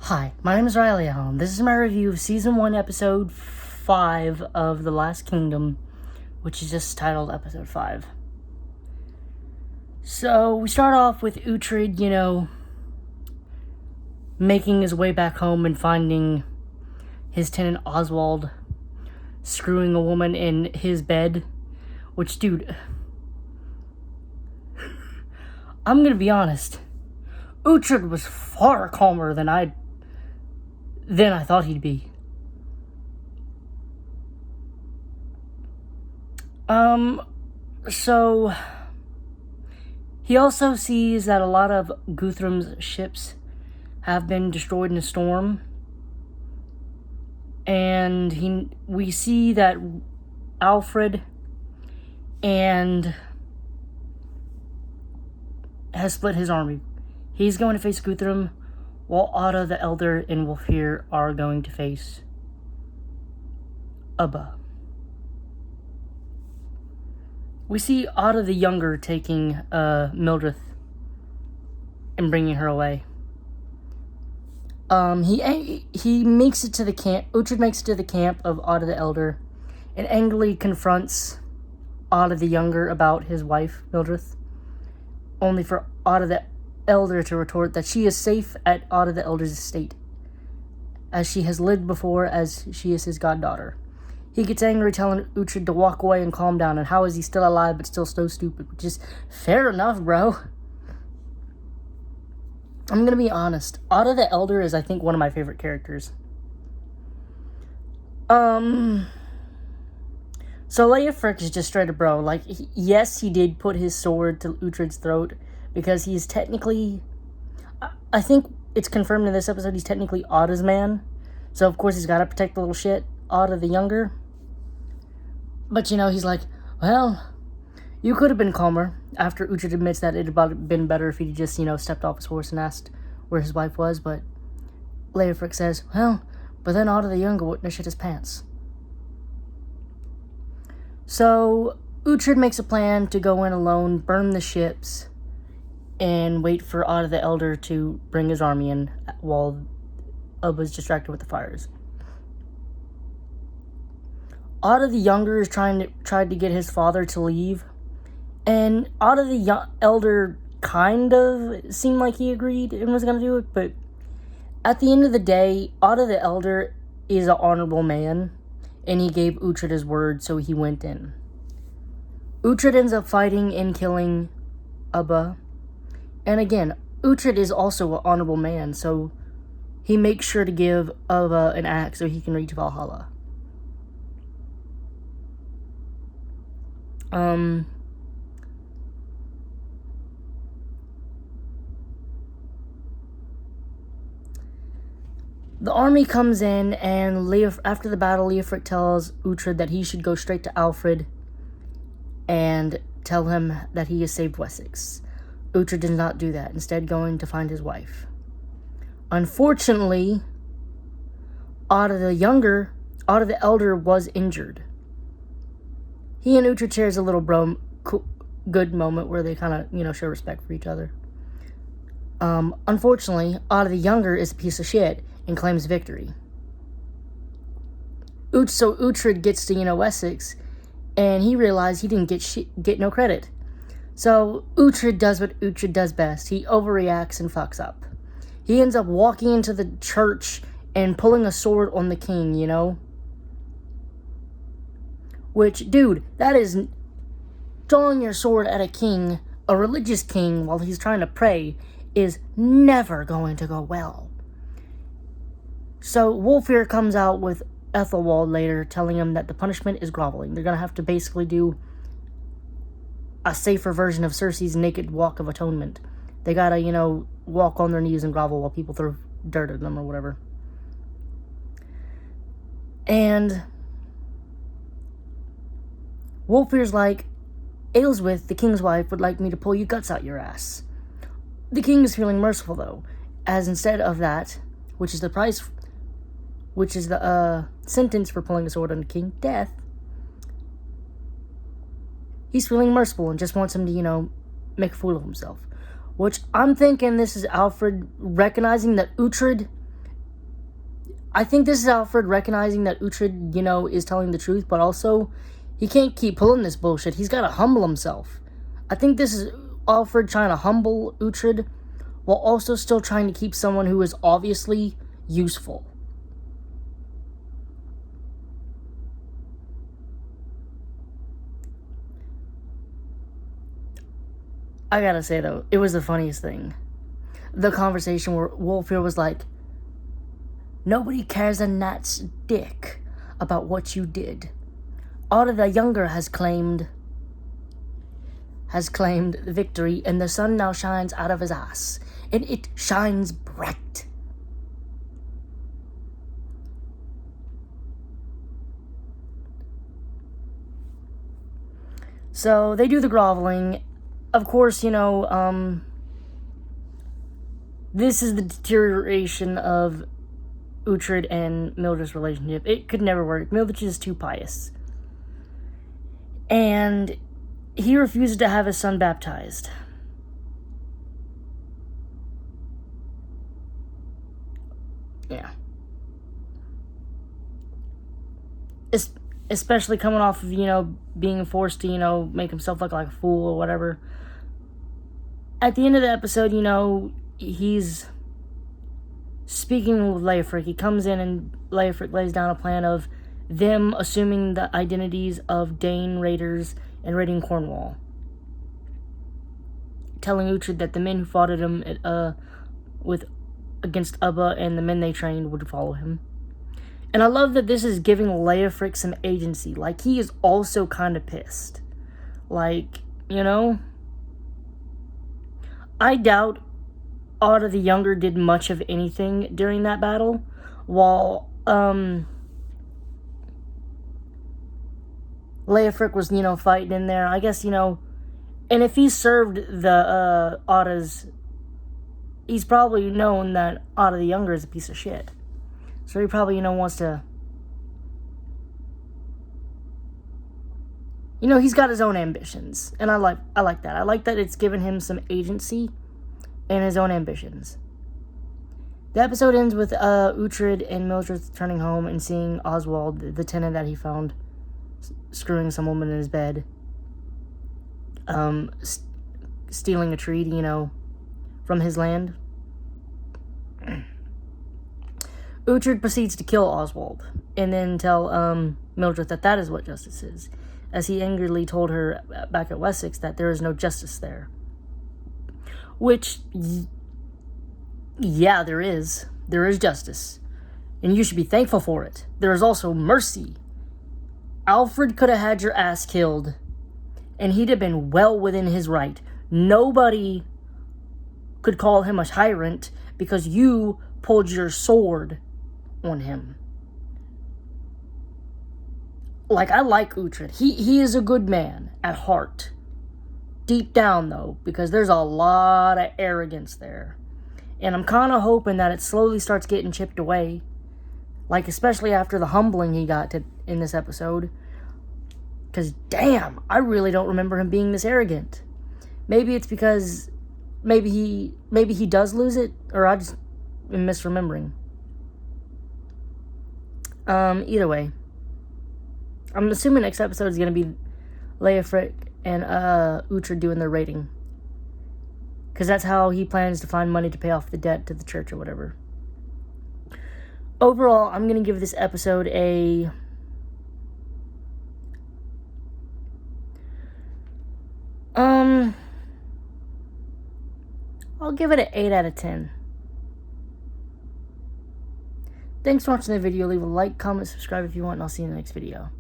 Hi, my name is Riley Allen. This is my review of Season 1, Episode 5 of The Last Kingdom, which is just titled Episode 5. So, we start off with Uhtred, making his way back home and finding his tenant Oswald screwing a woman in his bed. Which, dude, I'm gonna be honest. Uhtred was far calmer than I thought he'd be. So he also sees that a lot of Guthrum's ships have been destroyed in a storm. And we see that Alfred has split his army. He's going to face Guthrum, while Otto the Elder and Wulfhere are going to face Ubba. We see Otto the Younger taking Mildred and bringing her away. He makes it to the camp. Uhtred makes it to the camp of Otto the Elder and angrily confronts Otto the Younger about his wife, Mildred, only for Otto the Elder to retort that she is safe at Otto the Elder's estate, as she has lived before, as she is his goddaughter. He gets angry, telling Uhtred to walk away and calm down, and how is he still alive but still so stupid, which is fair enough, bro. I'm gonna be honest, Otto the Elder is, I think, one of my favorite characters. So Leofric is just straight up bro. Like, yes, he did put his sword to Uhtred's throat, because he's technically, I think it's confirmed in this episode, he's technically Otto's man. So, of course, he's got to protect the little shit, Otto the Younger. But, he's like, well, you could have been calmer, after Uhtred admits that it had been better if he'd just, stepped off his horse and asked where his wife was. But Leofric says, well, but then Otto the Younger wouldn't have shit his pants. So, Uhtred makes a plan to go in alone, burn the ships, and wait for Otto the Elder to bring his army in while Ubba's distracted with the fires. Otto the Younger is tried to get his father to leave, and Otto the Elder kind of seemed like he agreed and was going to do it, but at the end of the day, Otto the Elder is an honorable man, and he gave Uhtred his word, so he went in. Uhtred ends up fighting and killing Ubba. And again, Uhtred is also an honorable man, so he makes sure to give Ubba an axe so he can reach Valhalla. The army comes in, and after the battle, Leofric tells Uhtred that he should go straight to Alfred and tell him that he has saved Wessex. Uhtred did not do that, instead going to find his wife. Unfortunately, Otto the Elder was injured. He and Uhtred shares a little good moment where they kind of, show respect for each other. Unfortunately, Otto the Younger is a piece of shit and claims victory. So Uhtred gets to, Wessex, and he realized he didn't get no credit. So Uhtred does what Uhtred does best. He overreacts and fucks up. He ends up walking into the church and pulling a sword on the king, Which, dude, that is drawing your sword at a king, a religious king, while he's trying to pray, is never going to go well. So Wulfhere comes out with Ethelwald later, telling him that the punishment is groveling. They're going to have to basically do a safer version of Cersei's naked walk of atonement. They gotta, walk on their knees and grovel while people throw dirt at them or whatever. And Wulfhere's like, Aelswith, the king's wife, would like me to pull your guts out your ass. The king is feeling merciful, though, as instead of that, which is the sentence for pulling a sword on the king, death, he's feeling merciful and just wants him to, make a fool of himself. Which I'm thinking this is Alfred recognizing that Uhtred I think this is Alfred recognizing that Uhtred, is telling the truth, but also he can't keep pulling this bullshit. He's got to humble himself. I think this is Alfred trying to humble Uhtred while also still trying to keep someone who is obviously useful. I gotta say, though, it was the funniest thing. The conversation where Wolfir was like, "Nobody cares a gnat's dick about what you did. Otto the Younger has claimed victory, and the sun now shines out of his ass, and it shines bright." So they do the groveling. Of course, this is the deterioration of Uhtred and Mildred's relationship. It could never work. Mildred is too pious. And he refuses to have his son baptized. Yeah. Especially coming off of, being forced to, make himself look like a fool or whatever. At the end of the episode, he's speaking with Leofric. He comes in and Leofric lays down a plan of them assuming the identities of Dane raiders and raiding Cornwall. Telling Uhtred that the men who fought at him against Ubba and the men they trained would follow him. And I love that this is giving Leofric some agency. Like, he is also kind of pissed. Like, I doubt Otto the Younger did much of anything during that battle, while Leofric was, fighting in there. I guess, and if he served the Otto's, he's probably known that Otto the Younger is a piece of shit. So he probably, wants to... he's got his own ambitions. And I like that. I like that it's given him some agency and his own ambitions. The episode ends with Uhtred and Mildred returning home and seeing Oswald, the tenant that he found, screwing some woman in his bed. Stealing a tree, from his land. Uhtred proceeds to kill Oswald, and then tell Mildred that is what justice is, as he angrily told her back at Wessex that there is no justice there. Which, yeah, there is. There is justice. And you should be thankful for it. There is also mercy. Alfred could have had your ass killed, and he'd have been well within his right. Nobody could call him a tyrant because you pulled your sword on him. Like, I like Uhtred. He is a good man at heart. Deep down, though, because there's a lot of arrogance there. And I'm kind of hoping that it slowly starts getting chipped away. Like, especially after the humbling he got in this episode. Because, damn, I really don't remember him being this arrogant. Maybe it's because maybe he does lose it, or I just am misremembering. Either way, I'm assuming next episode is going to be Leofric and Uhtred doing their raiding. Because that's how he plans to find money to pay off the debt to the church or whatever. Overall, I'm going to give this episode a... I'll give it an 8 out of 10. Thanks for watching the video. Leave a like, comment, subscribe if you want, and I'll see you in the next video.